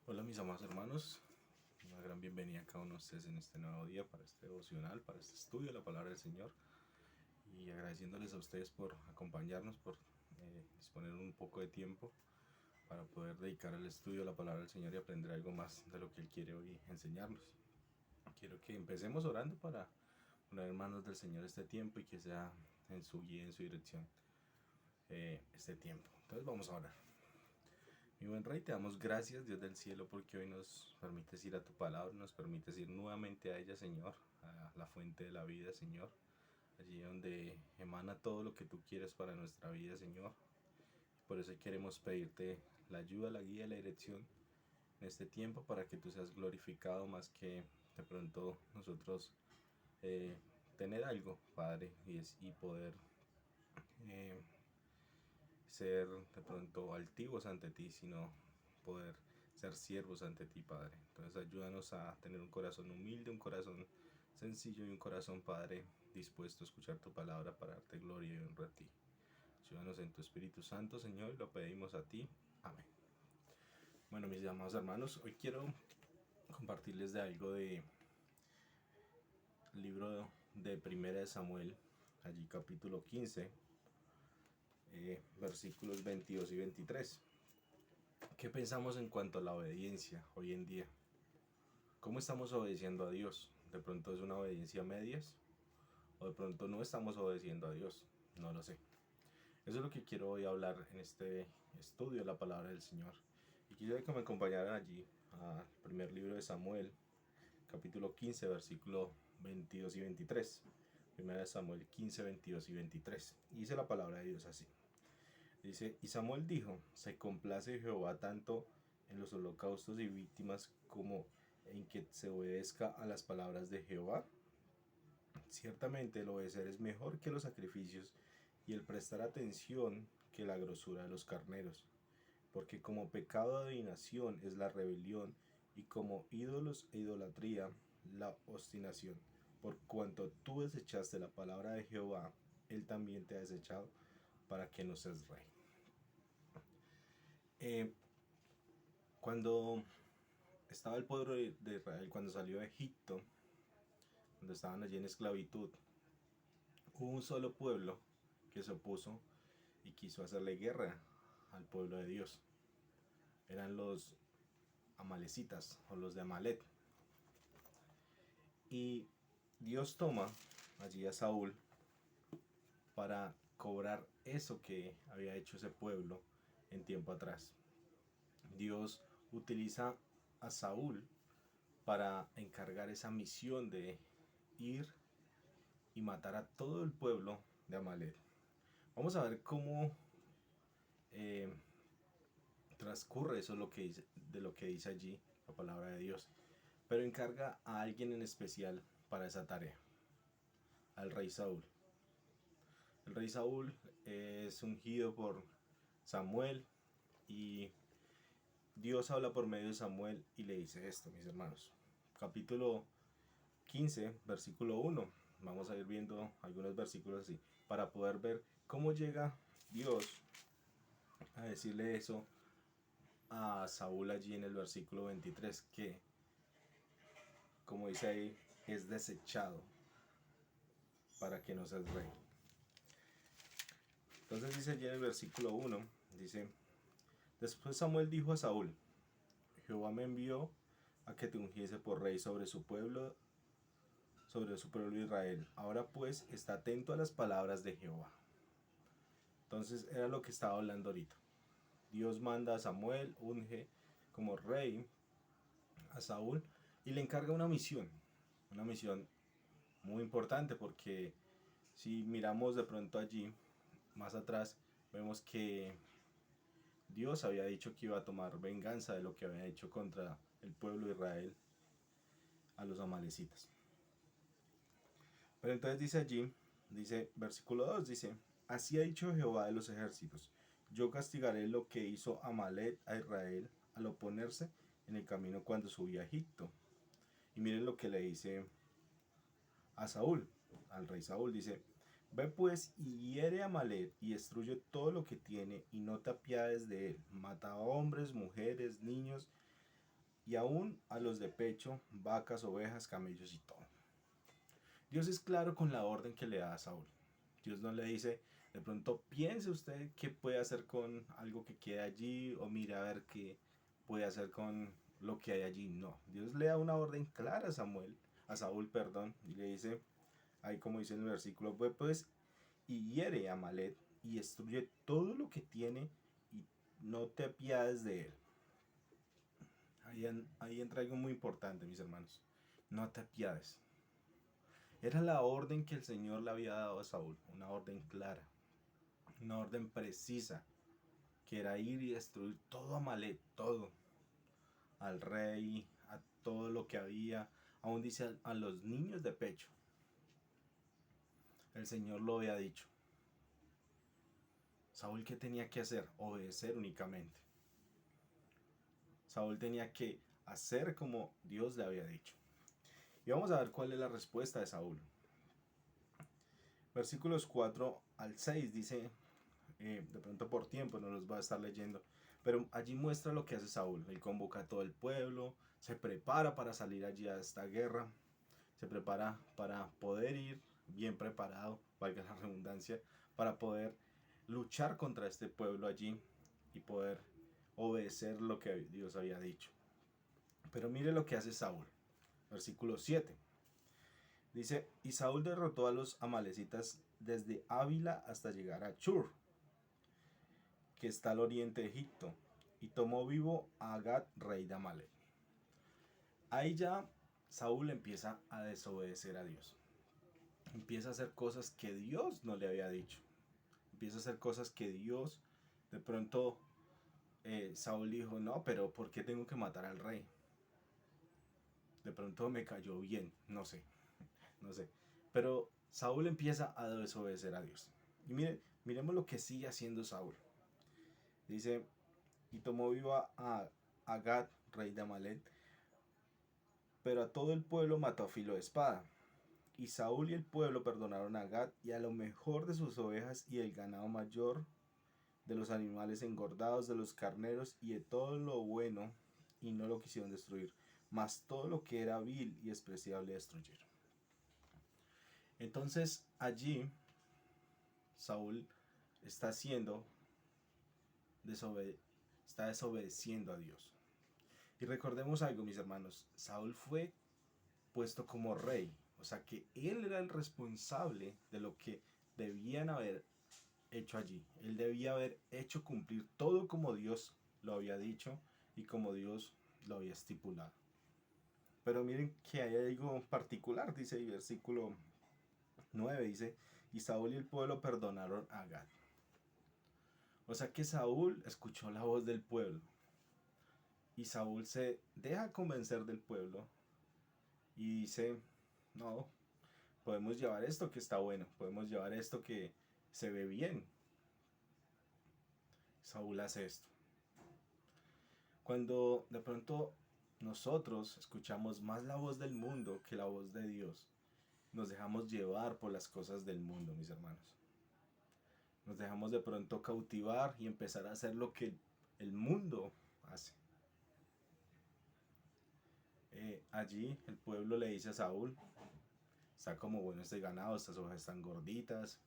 Hola mis amados hermanos, una gran bienvenida a cada uno de ustedes en este nuevo día para este devocional, para este estudio de la palabra del Señor y agradeciéndoles a ustedes por acompañarnos, por disponer un poco de tiempo para poder dedicar al estudio de la palabra del Señor y aprender algo más de lo que Él quiere hoy enseñarnos. Quiero que empecemos orando para poner en manos del Señor este tiempo y que sea en su guía, en su dirección este tiempo. Entonces vamos a orar. Mi buen Rey, te damos gracias, Dios del cielo, porque hoy nos permites ir a tu palabra, nos permites ir nuevamente a ella, Señor, a la fuente de la vida, Señor, allí donde emana todo lo que tú quieres para nuestra vida, Señor. Por eso queremos pedirte la ayuda, la guía y la dirección en este tiempo para que tú seas glorificado más que de pronto nosotros eh, tener algo, Padre, y poder eh, ser de pronto altivos ante ti, sino poder ser siervos ante ti, Padre. Entonces ayúdanos a tener un corazón humilde, un corazón sencillo y un corazón, Padre, dispuesto a escuchar tu palabra para darte gloria y honra a ti. Ayúdanos en tu Espíritu Santo, Señor, y lo pedimos a ti. Amén. Bueno, mis amados hermanos, hoy quiero compartirles de algo de libro de Primera de Samuel, allí capítulo 15, versículos 22 y 23. ¿Qué pensamos en cuanto a la obediencia hoy en día? ¿Cómo estamos obedeciendo a Dios? ¿De pronto es una obediencia a medias? ¿O de pronto no estamos obedeciendo a Dios? No lo sé. Eso es lo que quiero hoy hablar en este estudio de la palabra del Señor. Y quisiera que me acompañaran allí al primer libro de Samuel, capítulo 15, versículo 22 y 23. Primera de Samuel 15, 22 y 23. Y dice la palabra de Dios así. Dice, y Samuel dijo, se complace Jehová tanto en los holocaustos y víctimas como en que se obedezca a las palabras de Jehová. Ciertamente el obedecer es mejor que los sacrificios y el prestar atención que la grosura de los carneros. Porque como pecado de adivinación es la rebelión y como ídolos e idolatría la obstinación. Por cuanto tú desechaste la palabra de Jehová, él también te ha desechado para que no seas rey. Eh, Cuando estaba el pueblo de Israel, cuando salió de Egipto, cuando estaban allí en esclavitud, hubo un solo pueblo que se opuso y quiso hacerle guerra al pueblo de Dios. Eran los amalecitas o los de Amalet. Y Dios toma allí a Saúl para cobrar eso que había hecho ese pueblo en tiempo atrás. Dios utiliza a Saúl para encargar esa misión de ir y matar a todo el pueblo de Amalek. Vamos a ver cómo eh, transcurre eso lo que dice, de lo que dice allí la palabra de Dios. Pero encarga a alguien en especial para esa tarea, al rey Saúl. El rey Saúl es ungido por Samuel y Dios habla por medio de Samuel y le dice esto, mis hermanos. Capítulo 15, versículo 1. Vamos a ir viendo algunos versículos así para poder ver cómo llega Dios a decirle eso a Saúl allí en el versículo 23, que como dice ahí, es desechado para que no seas rey. Entonces dice allí en el versículo 1, dice, después Samuel dijo a Saúl, Jehová me envió a que te ungiese por rey sobre su pueblo Israel. Ahora pues está atento a las palabras de Jehová. Entonces era lo que estaba hablando ahorita. Dios manda a Samuel, unge como rey a Saúl y le encarga una misión muy importante porque si miramos de pronto allí, más atrás, vemos que Dios había dicho que iba a tomar venganza de lo que había hecho contra el pueblo de Israel a los amalecitas. Pero entonces dice allí, dice versículo 2, dice, así ha dicho Jehová de los ejércitos, yo castigaré lo que hizo Amalek a Israel al oponerse en el camino cuando subía a Egipto. Y miren lo que le dice a Saúl, al rey Saúl, dice, ve pues y hiere a Amalek y destruye todo lo que tiene y no te apiades de él, mata a hombres, mujeres, niños, y aún a los de pecho, vacas, ovejas, camellos y todo. Dios es claro con la orden que le da a Saúl. Dios no le dice, de pronto piense usted qué puede hacer con algo que queda allí o mire a ver qué puede hacer con lo que hay allí. No, Dios le da una orden clara a Saúl, perdón, y le dice, ahí como dice en el versículo, pues y hiere a Amalek y destruye todo lo que tiene y no te apiades de él. Ahí entra algo muy importante, mis hermanos. No te apiades. Era la orden que el Señor le había dado a Saúl, una orden clara, una orden precisa, que era ir y destruir todo Amalek, todo, al rey, a todo lo que había, aún dice a los niños de pecho. El Señor lo había dicho. Saúl, ¿qué tenía que hacer? Obedecer únicamente. Saúl tenía que hacer como Dios le había dicho. Y vamos a ver cuál es la respuesta de Saúl. Versículos 4 al 6 dice, de pronto por tiempo no los va a estar leyendo, pero allí muestra lo que hace Saúl. Él convoca a todo el pueblo, se prepara para salir allí a esta guerra, se prepara para poder ir bien preparado, valga la redundancia, para poder luchar contra este pueblo allí y poder obedecer lo que Dios había dicho. Pero mire lo que hace Saúl. Versículo 7. Dice, y Saúl derrotó a los amalecitas desde Ávila hasta llegar a Chur, que está al oriente de Egipto, y tomó vivo a Agag, rey de Amalek. Ahí ya Saúl empieza a desobedecer a Dios. Empieza a hacer cosas que Dios no le había dicho. Empieza a hacer cosas que Dios, de pronto, Saúl dijo, no, pero ¿por qué tengo que matar al rey? De pronto me cayó bien, no sé. Pero Saúl empieza a desobedecer a Dios. Y miremos lo que sigue haciendo Saúl. Dice, y tomó vivo a Agag, rey de Amalek, pero a todo el pueblo mató a filo de espada. Y Saúl y el pueblo perdonaron a Agag y a lo mejor de sus ovejas y el ganado mayor, de los animales engordados, de los carneros y de todo lo bueno, y no lo quisieron destruir, mas todo lo que era vil y despreciable destruyeron. Entonces allí Saúl está desobedeciendo a Dios. Y recordemos algo, mis hermanos, Saúl fue puesto como rey, o sea que él era el responsable de lo que debían haber hecho allí. Él debía haber hecho cumplir todo como Dios lo había dicho y como Dios lo había estipulado. Pero miren que hay algo particular, dice el versículo 9, dice, y Saúl y el pueblo perdonaron a Agag. O sea que Saúl escuchó la voz del pueblo. Y Saúl se deja convencer del pueblo y dice, no, podemos llevar esto que está bueno, podemos llevar esto que se ve bien. Saúl hace esto. Cuando de pronto nosotros escuchamos más la voz del mundo que la voz de Dios, nos dejamos llevar por las cosas del mundo, mis hermanos. Nos dejamos de pronto cautivar y empezar a hacer lo que el mundo hace. Allí el pueblo le dice a Saúl, está como bueno este ganado, estas ovejas están gorditas,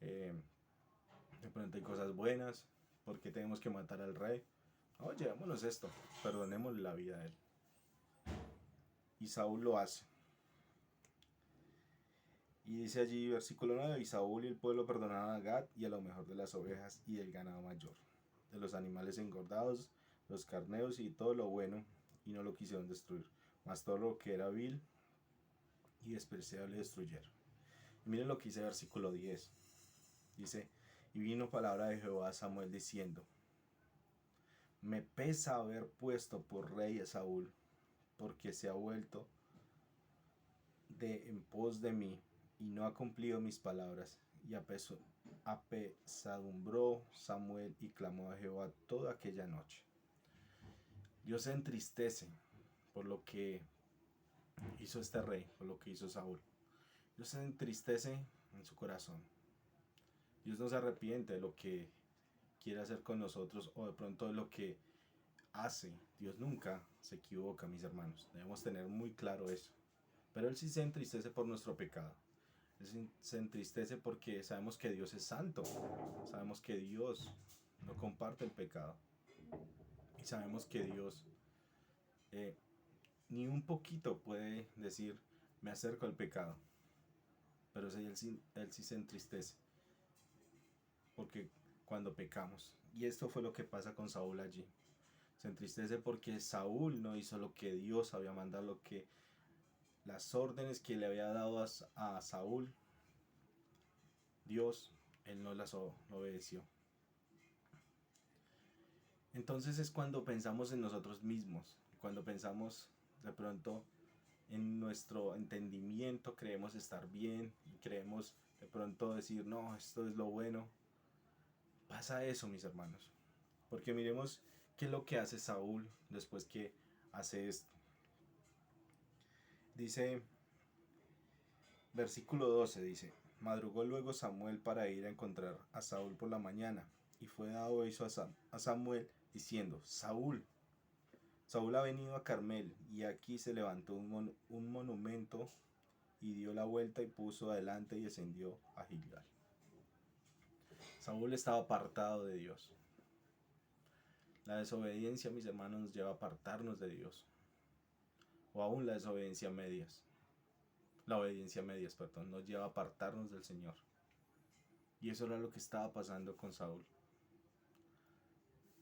de pronto hay cosas buenas, ¿por qué tenemos que matar al rey? No, llevémonos esto, perdonémosle la vida a él. Y Saúl lo hace. Y dice allí, versículo 9, y Saúl y el pueblo perdonaron a Gad y a lo mejor de las ovejas y del ganado mayor, de los animales engordados, los carneros y todo lo bueno, y no lo quisieron destruir, mas todo lo que era vil y despreciable destruyeron. Y miren lo que dice versículo 10. Dice, y vino palabra de Jehová a Samuel diciendo, me pesa haber puesto por rey a Saúl, porque se ha vuelto en pos de mí, y no ha cumplido mis palabras. Y apesadumbró Samuel y clamó a Jehová toda aquella noche. Dios se entristece por lo que hizo este rey, por lo que hizo Saúl. Dios se entristece en su corazón. Dios no se arrepiente de lo que quiere hacer con nosotros o de pronto de lo que hace. Dios nunca se equivoca, mis hermanos. Debemos tener muy claro eso. Pero Él sí se entristece por nuestro pecado. Él se entristece porque sabemos que Dios es santo. Sabemos que Dios no comparte el pecado. Y sabemos que Dios eh, ni un poquito puede decir, me acerco al pecado. Pero él sí se entristece porque cuando pecamos. Y esto fue lo que pasa con Saúl allí. Se entristece porque Saúl no hizo lo que Dios había mandado, lo que las órdenes que le había dado a Saúl, Dios, él no las obedeció. Entonces es cuando pensamos en nosotros mismos, cuando pensamos de pronto en nuestro entendimiento, creemos estar bien y creemos de pronto decir, no, esto es lo bueno. Pasa eso, mis hermanos. Porque miremos qué es lo que hace Saúl después que hace esto. Dice, versículo 12 dice, madrugó luego Samuel para ir a encontrar a Saúl por la mañana, y fue dado aviso a Samuel diciendo, Saúl ha venido a Carmel, y aquí se levantó un monumento, y dio la vuelta y puso adelante y descendió a Gilgal. Saúl estaba apartado de Dios. La desobediencia, mis hermanos, nos lleva a apartarnos de Dios. O aún la desobediencia a medias. La obediencia a medias, perdón, nos lleva a apartarnos del Señor. Y eso era lo que estaba pasando con Saúl.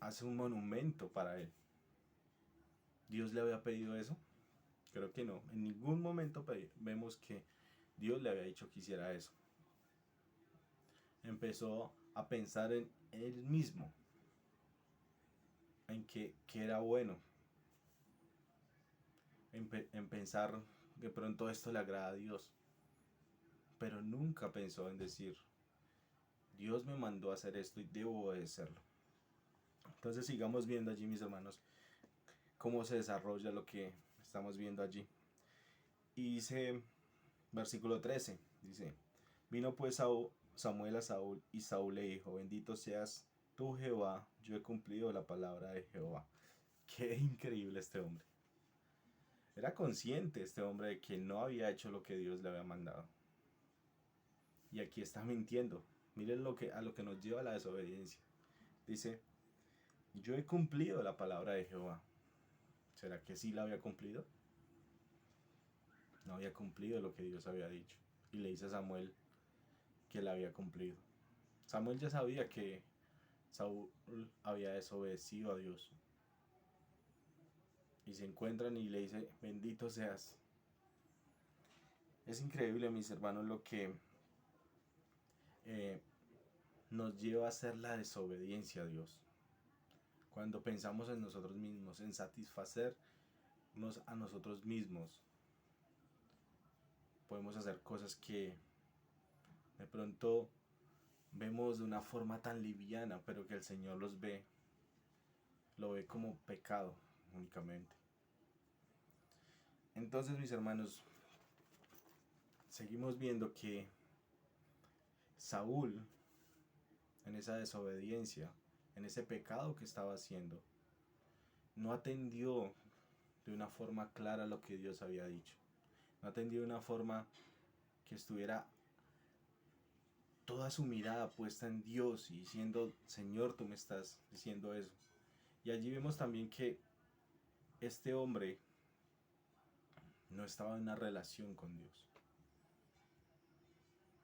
Hace un monumento para él. ¿Dios le había pedido eso? Creo que no. En ningún momento vemos que Dios le había dicho que hiciera eso. Empezó a pensar en él mismo, en que era bueno, en pensar que pronto esto le agrada a Dios. Pero nunca pensó en decir, Dios me mandó a hacer esto y debo obedecerlo. Entonces sigamos viendo allí, mis hermanos, cómo se desarrolla lo que estamos viendo allí. Y dice, versículo 13, dice, vino pues Samuel a Saúl, y Saúl le dijo, bendito seas tú, Jehová, yo he cumplido la palabra de Jehová. Qué increíble este hombre. Era consciente este hombre de que no había hecho lo que Dios le había mandado. Y aquí está mintiendo. Miren a lo que nos lleva la desobediencia. Dice, yo he cumplido la palabra de Jehová. ¿Será que sí la había cumplido? No había cumplido lo que Dios había dicho. Y le dice a Samuel que la había cumplido. Samuel ya sabía que Saúl había desobedecido a Dios. Y se encuentran y le dice, bendito seas. Es increíble, mis hermanos, lo que nos lleva a hacer la desobediencia a Dios. Cuando pensamos en nosotros mismos, en satisfacernos a nosotros mismos, podemos hacer cosas que de pronto vemos de una forma tan liviana, pero que el Señor lo ve como pecado únicamente. Entonces, mis hermanos, seguimos viendo que Saúl, en esa desobediencia, en ese pecado que estaba haciendo, no atendió de una forma clara lo que Dios había dicho. No atendió de una forma que estuviera toda su mirada puesta en Dios y diciendo, Señor, tú me estás diciendo eso. Y allí vemos también que este hombre no estaba en una relación con Dios.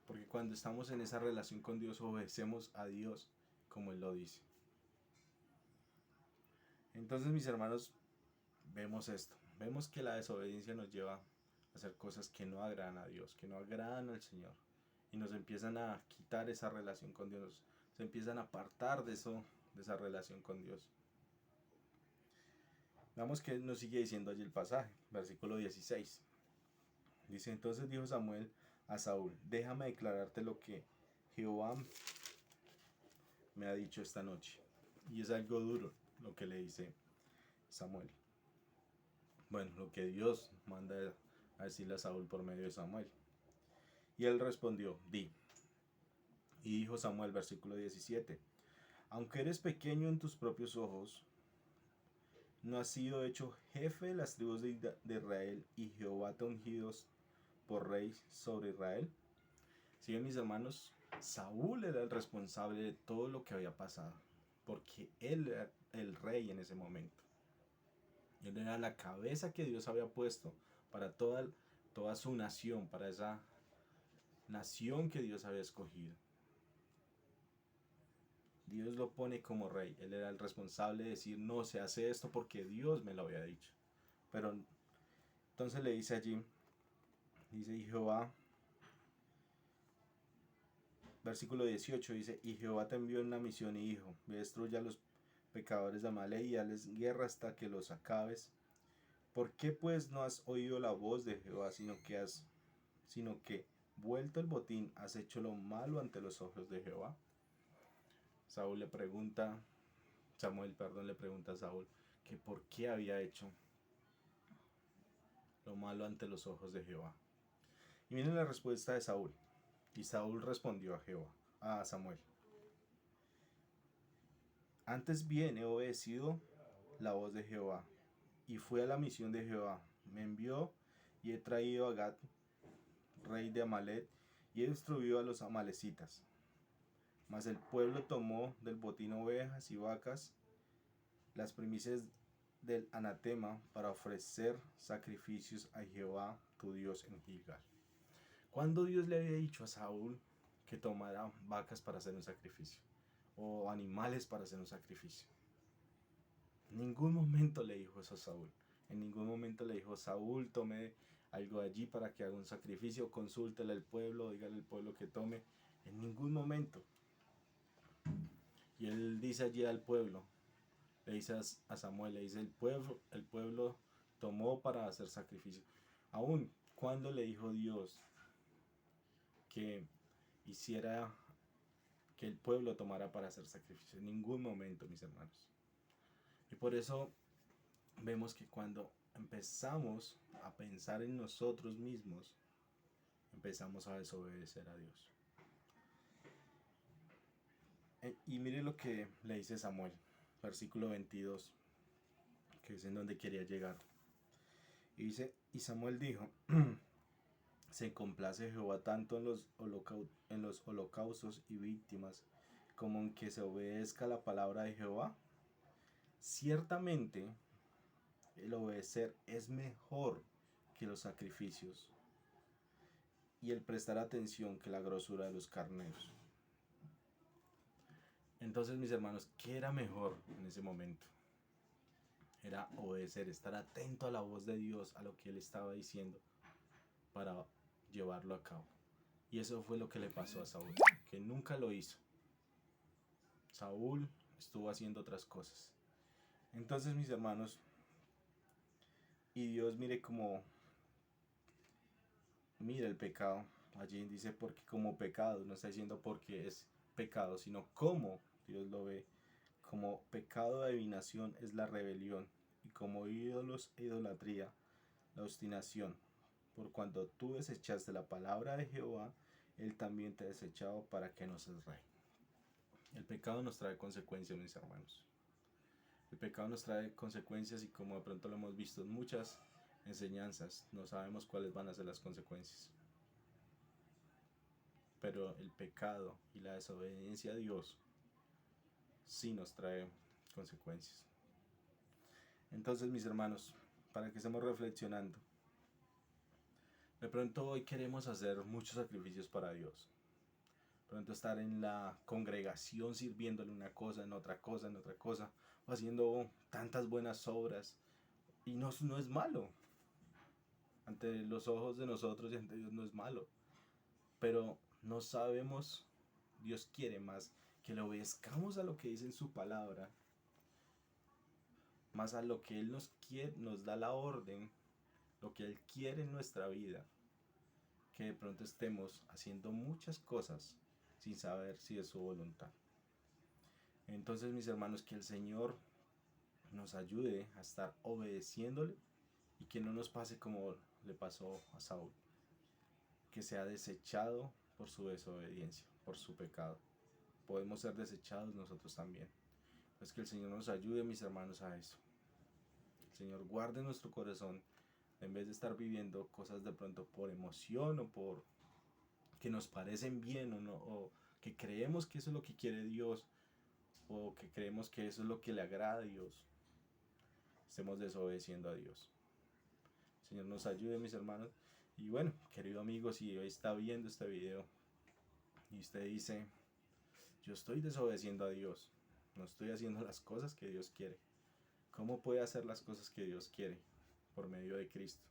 Porque cuando estamos en esa relación con Dios, obedecemos a Dios como Él lo dice. Entonces, mis hermanos, vemos esto. Vemos que la desobediencia nos lleva a hacer cosas que no agradan a Dios, que no agradan al Señor. Y nos empiezan a quitar esa relación con Dios. Se empiezan a apartar de esa relación con Dios. Veamos que nos sigue diciendo allí el pasaje, versículo 16. Dice, entonces dijo Samuel a Saúl, déjame declararte lo que Jehová me ha dicho esta noche. Y es algo duro lo que le dice Samuel. Bueno, lo que Dios manda a decirle a Saúl por medio de Samuel. Y él respondió, di. Y dijo Samuel, versículo 17, aunque eres pequeño en tus propios ojos, no has sido hecho jefe de las tribus de Israel y Jehová te ha ungido por rey sobre Israel. Si bien, mis hermanos, Saúl era el responsable de todo lo que había pasado, porque él era el rey en ese momento. Él era la cabeza que Dios había puesto para toda su nación, para esa nación que Dios había escogido. Dios lo pone como rey. Él era el responsable de decir, no, se hace esto porque Dios me lo había dicho. Pero entonces le dice allí, dice, y Jehová, versículo 18 dice, y Jehová te envió en una misión y dijo, ve, destruya a los pecadores de Amalek y dales guerra hasta que los acabes. ¿Por qué pues no has oído la voz de Jehová, sino que vuelto el botín has hecho lo malo ante los ojos de Jehová? Samuel le pregunta a Saúl que por qué había hecho lo malo ante los ojos de Jehová. Y miren la respuesta de Saúl. Y Saúl respondió a Samuel: antes bien he obedecido la voz de Jehová, y fui a la misión de Jehová. Me envió y he traído a Gad, rey de Amalek, y he destruido a los amalecitas. Mas el pueblo tomó del botín ovejas y vacas, las primicias del anatema, para ofrecer sacrificios a Jehová tu Dios en Gilgal. ¿Cuándo Dios le había dicho a Saúl que tomara vacas para hacer un sacrificio? O animales para hacer un sacrificio. En ningún momento le dijo eso a Saúl. En ningún momento le dijo, Saúl, tome algo de allí para que haga un sacrificio, consúltele al pueblo, dígale al pueblo que tome. En ningún momento. Y él dice allí al pueblo, le dice a Samuel, le dice, el pueblo tomó para hacer sacrificio. Aún, ¿cuándo le dijo Dios que hiciera, que el pueblo tomara para hacer sacrificio? En ningún momento, mis hermanos. Y por eso vemos que cuando empezamos a pensar en nosotros mismos, empezamos a desobedecer a Dios. Y mire lo que le dice Samuel, versículo 22, que es en donde quería llegar. Y dice, y Samuel dijo, se complace Jehová tanto en los holocaustos y víctimas, como en que se obedezca la palabra de Jehová. Ciertamente, el obedecer es mejor que los sacrificios, y el prestar atención que la grosura de los carneros. Entonces, mis hermanos, ¿qué era mejor en ese momento? Era obedecer, estar atento a la voz de Dios, a lo que Él estaba diciendo, para llevarlo a cabo. Y eso fue lo que le pasó a Saúl, que nunca lo hizo. Saúl estuvo haciendo otras cosas. Entonces, mis hermanos, y Dios mire mira el pecado. Allí dice porque como pecado, no está diciendo porque es pecado, sino como Dios lo ve. Como pecado de adivinación es la rebelión, y como ídolos e idolatría, la obstinación. Por cuando tú desechaste la palabra de Jehová, Él también te ha desechado para que no seas rey. El pecado nos trae consecuencias, mis hermanos. El pecado nos trae consecuencias, y como de pronto lo hemos visto en muchas enseñanzas, no sabemos cuáles van a ser las consecuencias. Pero el pecado y la desobediencia a Dios sí nos trae consecuencias. Entonces, mis hermanos, para que estemos reflexionando, de pronto hoy queremos hacer muchos sacrificios para Dios. De pronto estar en la congregación sirviéndole una cosa, en otra cosa, o haciendo tantas buenas obras. Y no es malo. Ante los ojos de nosotros y ante Dios no es malo. Pero no sabemos, Dios quiere más que le obedezcamos a lo que dice en su palabra, más a lo que Él nos da la orden, lo que Él quiere en nuestra vida, que de pronto estemos haciendo muchas cosas sin saber si es su voluntad. Entonces, mis hermanos, que el Señor nos ayude a estar obedeciéndole, y que no nos pase como le pasó a Saúl, que sea desechado por su desobediencia, por su pecado. Podemos ser desechados nosotros también. Pues que el Señor nos ayude, mis hermanos, a eso. Señor guarde nuestro corazón, en vez de estar viviendo cosas de pronto por emoción o por que nos parecen bien o no, o que creemos que eso es lo que quiere Dios, o que creemos que eso es lo que le agrada a Dios, estemos desobedeciendo a Dios. Señor nos ayude, mis hermanos. Y bueno, querido amigo, si hoy está viendo este video y usted dice, yo estoy desobedeciendo a Dios, no estoy haciendo las cosas que Dios quiere, ¿cómo puede hacer las cosas que Dios quiere? Por medio de Cristo.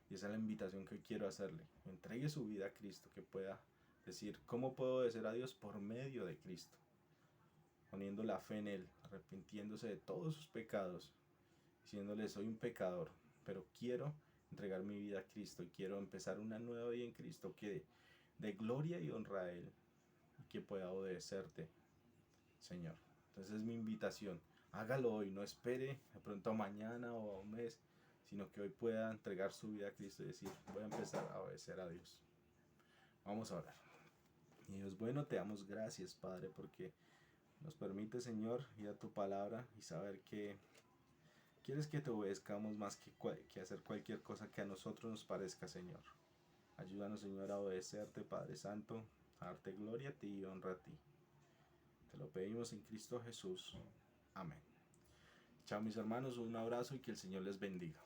Y esa es la invitación que quiero hacerle. Entregue su vida a Cristo, que pueda decir, ¿cómo puedo obedecer a Dios? Por medio de Cristo, poniendo la fe en Él, arrepintiéndose de todos sus pecados, diciéndole, soy un pecador, pero quiero entregar mi vida a Cristo y quiero empezar una nueva vida en Cristo que de gloria y honra a Él y que pueda obedecerte, Señor. Entonces es mi invitación. Hágalo hoy, no espere de pronto a mañana o a un mes, sino que hoy pueda entregar su vida a Cristo y decir, voy a empezar a obedecer a Dios. Vamos a orar. Y Dios bueno, te damos gracias, Padre, porque nos permite, Señor, ir a tu palabra y saber que quieres que te obedezcamos más que hacer cualquier cosa que a nosotros nos parezca, Señor. Ayúdanos, Señor, a obedecerte, Padre Santo, a darte gloria a ti y honra a ti. Te lo pedimos en Cristo Jesús. Amén. Chao, mis hermanos, un abrazo y que el Señor les bendiga.